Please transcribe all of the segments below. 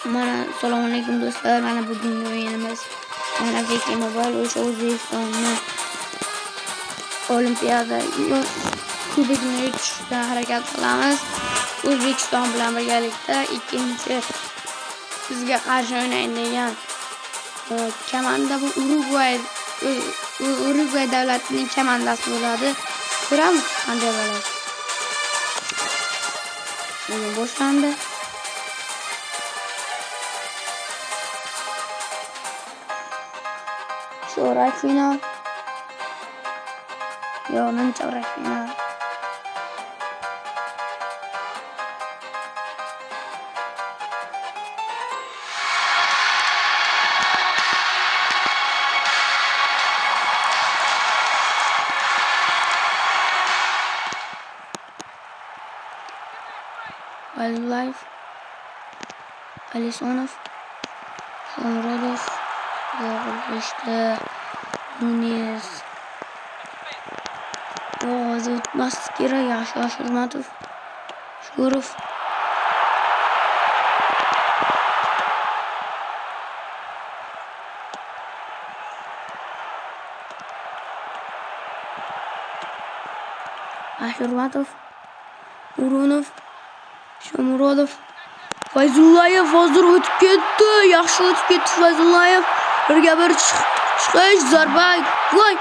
Assalomu alaykum do'stlar. Mana bugungi o'yinimiz Fikri Mobile o'sha O'zbekistonni Olimpiada kubogini yutishga harakat qilamiz. O'zbekiston bilan birgalikda ikkinchi bizga qarshi o'ynaydigan komanda bu Urugvay davlatining komandasi bo'ladi. Ko'ramiz qanday bo'ladi. O'yin boshlandi. Chorak final. Yo'qning chorak final. Wildlife, Alisonov, Shomurodov, Yog'ilishda, Nunes, ovozi o'tmaslik kerak, yaxshi Hurmatov, Shukurov, Hurmatov, Urunov, Shomurodov, Fayzullayev hozir o'tib ketdi. Yaxshi o'tib ketdi Fayzullayev. Birga bir chiqish, zarba. Voy!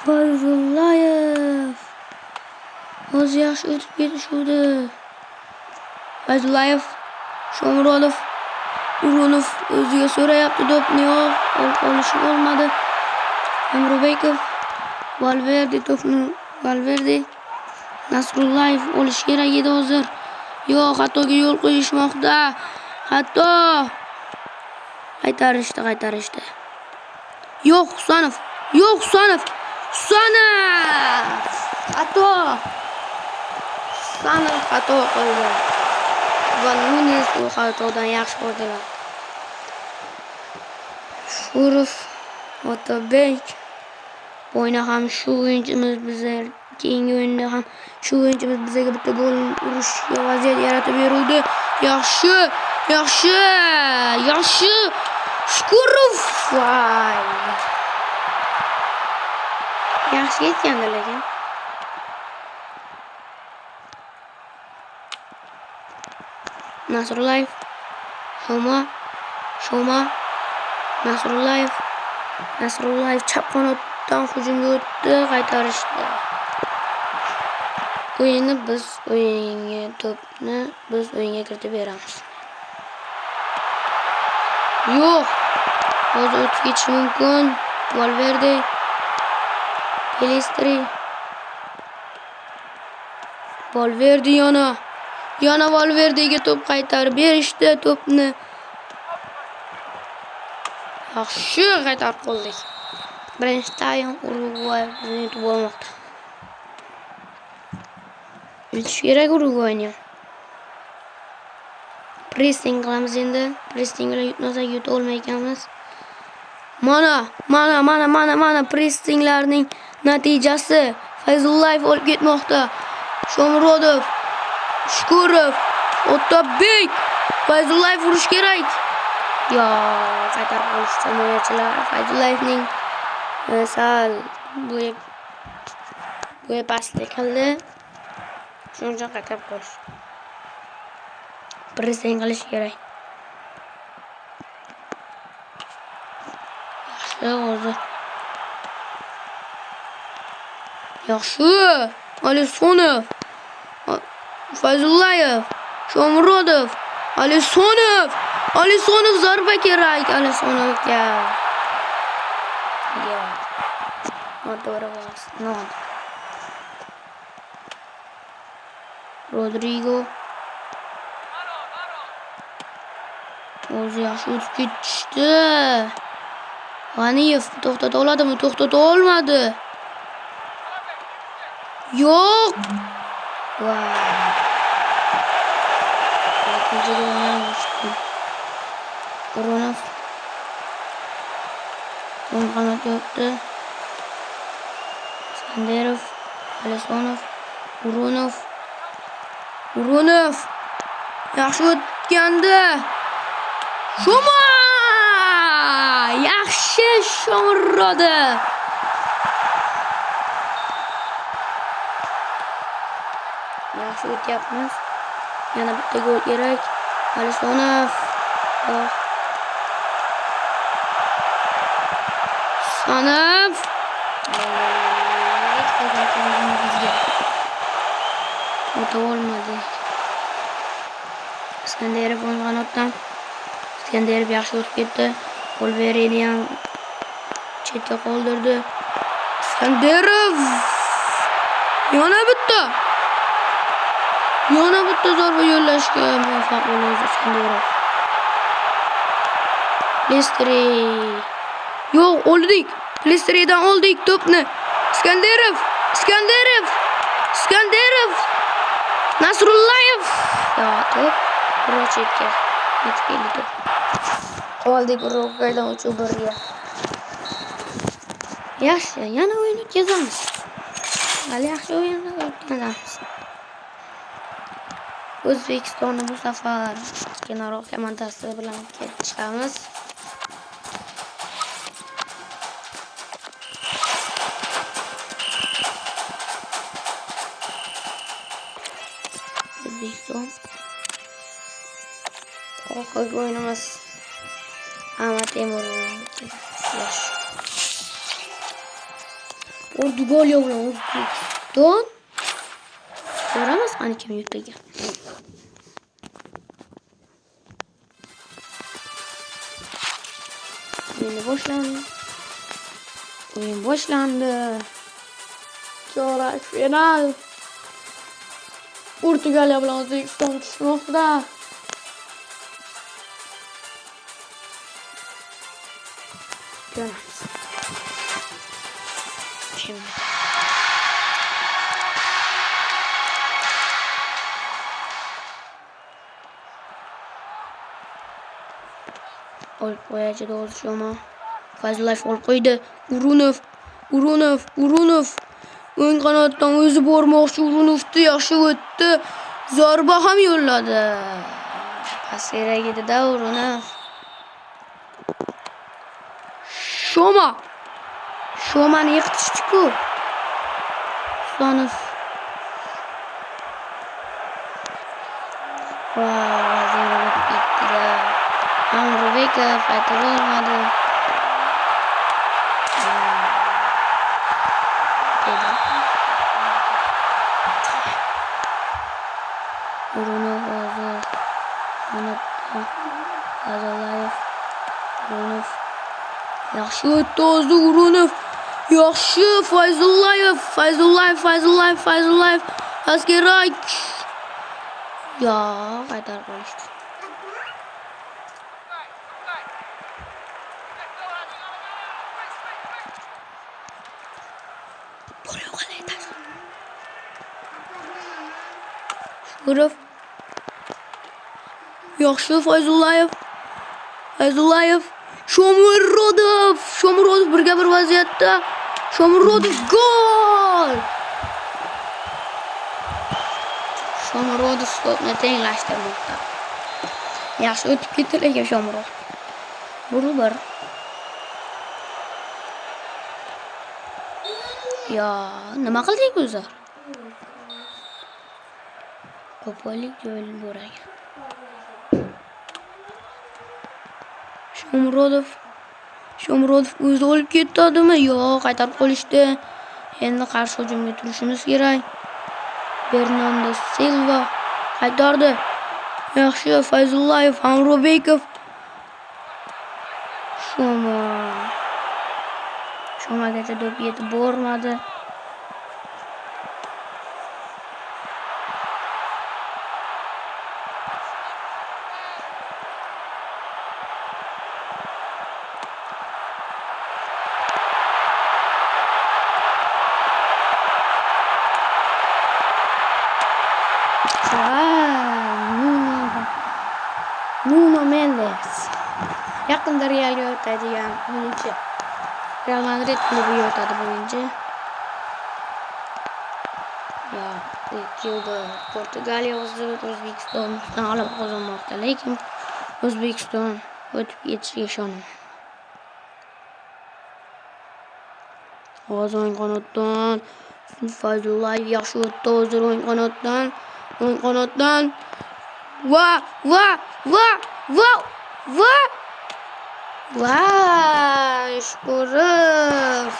Fayzullayev. Hozir yaxshi o'tib ketishdi. Fayzullayev, Shomurodov, Urunov o'ziga so'rayapti to'pni. Olishi olmadi. Emrobekov, Valverde to'pni Valverde, Nasrullayev olish kerak edi hozir. Yo'q, xatoga yo'l qo'yishmoqda. Xato. Qaytarishdi. Yo'q, Husanov. Xato. Husanov xato qildi. Va Nunes bu xatodan yaxshi foydalandi. Shurov, Otabek. O'yinda ham shu o'yinchimiz bizga keyingi o'yinda ham shu o'yinchimiz bizga bitta gol urishga vaziyat yaratib beruvdi. Yaxshi. Shukurov. Voy. Yaxshi ketgandi lekin. Nasrullayev, Shoma, Nasrullayev chap qanotdan hujumga o'tdi, qaytarishdi. To'pni biz o'yinga kiritib beramiz. Yo'q. Hozir o'tib ketishi mumkin. Valverde, Pelistri. Valverde yana Valverdega to'p qaytarib berishdi to'pni. Yaxshi qaytarib qoldik. Birinchi taym Urugvay bizni yutib olmoqda. Yutish kerak Urugvayni. Pressing qilamiz endi. Pressing bilan yutmasak yuta olmaykanmiz. Mana pressinglarning natijasi. Fayzullayev olib ketmoqda. Shomurodov, Shukurov, Otabek. Fayzullayev urish kerak. Yo, qaytarib qolishdi himoyachilar. Fayzullayevning sal bo'yi pastlik qildi. Shuning uchun qaytarib qolish. Pressing qilish kerak. Yaxshi. Alisonov, Fayzullayev, Shomurodov, Alisonov zarba kerak Alisonovga. Noto'g'ri bas. Rodrigo. O'zi yaxshi o'tib ketishdi. G'aniyev to'xtata oladimi? To'xtata olmadi. Yo'q. Urunov. O'ng qanotga o'tdi. Iskanderov, Alisonov, Urunov, Urunov. Yaxshi o'tgandi. Shoma! Yaxshi sho'rrodi. Yaxshi o'tyapmiz. Yana bitta gol kerak. Alisonov. Sanov. O'ta olmadi. Iskanderov o'ng'anotdan. Iskanderov yaxshi o'tib ketdi. Olvereni ham chetga qoldirdi. Iskanderov. Yana bitta zarba yo'llashga muvaffaq bo'ldi Iskanderov. Lestri. Yo'q, oldik. Lestridan oldik to'pni. Iskanderov. Nasrullayev. Ya, to'p Rochekka yetib keldi. Oldik Rochekkadan 3-1 ga. Yaxshi, yana o'yinni kezamiz. Hali yaxshi o'yinni o'tkazamiz. O'zbekistonni bu safar kenoroq komandasi bilan ketishamiz. O'zbekiston oxirgi o'yinimiz Ahmad Temur Portugaliya bilan O'zbekiston. Ko'ramiz qani kim yutgan. O'yin boshlandi. Chorak final. Portugaliya bilan O'zbekiston tushmoqda. Ko'ramiz. Kim? Olib qo'yachi do'z Shoma. Fazlayev olib qo'ydi. Urunov. O'ng qanotdan o'zi bormoqchi Urunovni yaxshi o'tdi. Zarba ham yo'lladi. Pas kerak edi-da Urunov. Shomani yiqitishdi-ku. Sonov. Amrubekov qaytib olmadi. Urunov yaxshi o'tdi o'zi Urunov. Yaxshi Fayzullayev. Askerak. Ya, qaytarib qolishdi. Shurov. Yaxshi Fayzullayev. Shomurodov 1-1 vaziyatda. Shomurodov gol! Shomurodov to'pni tenglashtirmoqda. Yaxshi o'tib ketdi lekin Shomurodov. 1-1. Ya, nima qildik o'zi? Qo'pollik yo'l bo'ragan. Shomurodov o'zi olib ketadimi? Yo'q, qaytarib qolishdi. Endi qarshi hujumga turishimiz kerak. Bernardo Silva qaytardi. Yaxshi Fayzullayev, Amrobekov. Shomagacha to'p yetib bormadi. Nuno Mendes yaqinda Realga o'tadigan o'yinchi. Real Madrid klubiga o'tadi bu o'yinchi. Ya, yilda Portugaliya O'zbekiston g'alaba qozonmoqda, lekin O'zbekiston o'tib ketishiga ishonaman. Hozir o'ng qanotdan Fayzullayev yaxshi o'tdi. Hozir o'ng qanotdan va Shukurov.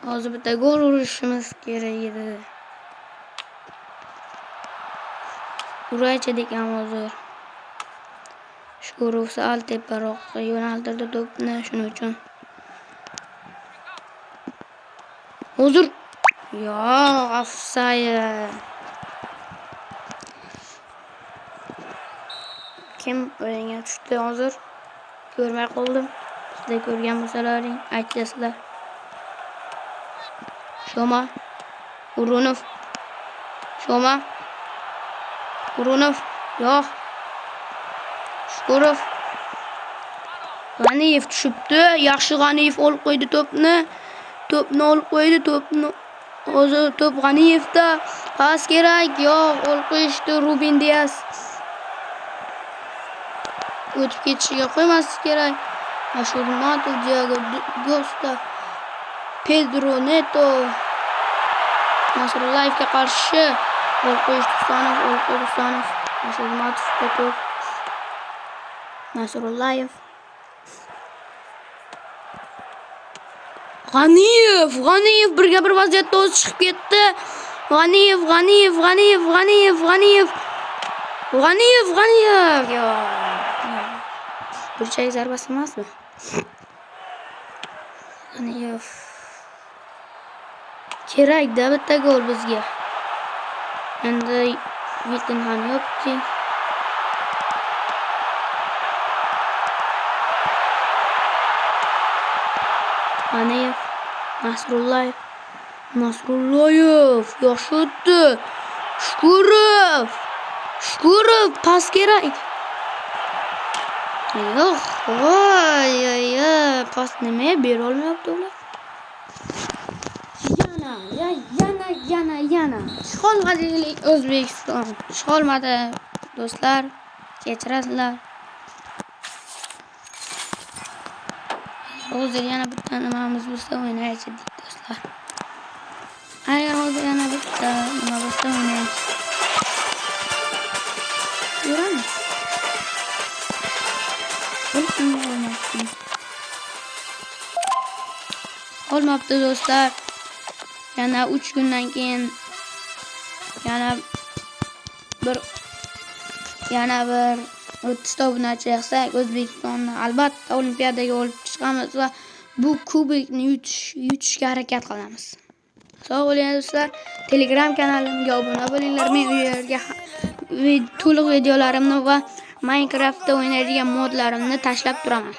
Hozir bitta gol urishimiz kerak edi. Uraychi degan hozir. Shukurov sal teparoqqa yo'naltirdi to'pni, shuning uchun. Hozir offside. Kim o'yinga tushdi hozir? Ko'rmay qoldim. Sizlar ko'rgan bo'lsalaring aytasizlar. Shoma Urunov. Yo'q. Shukurov. G'aniyev tushibdi. Yaxshi G'aniyev olib qo'ydi to'pni. Hozir to'p G'aniyevda. Pas kerak. Yo'q, olib qo'yishdi Ruben Dias. O'tib ketishiga qo'ymaslik kerak. Ashurmatov, Diego Costa, Pedro Neto, Nasrullayevga qarshi olib qo'yishdi Husanov, Ashurmatovga to'p. Nasrullayev. G'aniyev birga bir vaziyatda o'zi chiqib ketdi. G'aniyev. Burchak zarbasi emasmi? G'aniyev. Kerak-da bitta gol bizga. Endi Vitinhan yo'qki. G'aniyev, Nasrullayev, yaxshi o'tdi. Shukurov, pas kerak. Yo'q, pas nimaga bera olmayapti ular? Yana. Ishg'olg'alilik O'zbekiston. Ishg'olmadi do'stlar, kechirasizlar. Hozir yana bitta nimamiz bo'lsa o'ynaychi do'stlar. Agar hozir yana bitta nima bo'lsa o'ynaychi. Ko'ramiz. Olmabdi do'stlar. Yana 3 kundan keyin yana bir 30 ta obunachi yig'sak O'zbekistonni albatta olimpiadaga olib chiqamiz va bu kubokni yutishga harakat qilamiz. Sog' bo'ling do'stlar. Telegram kanalimga obuna bo'linglar. Men u yerga to'liq videolarimni va Minecraftda o'ynaydigan modlarimni tashlab turaman.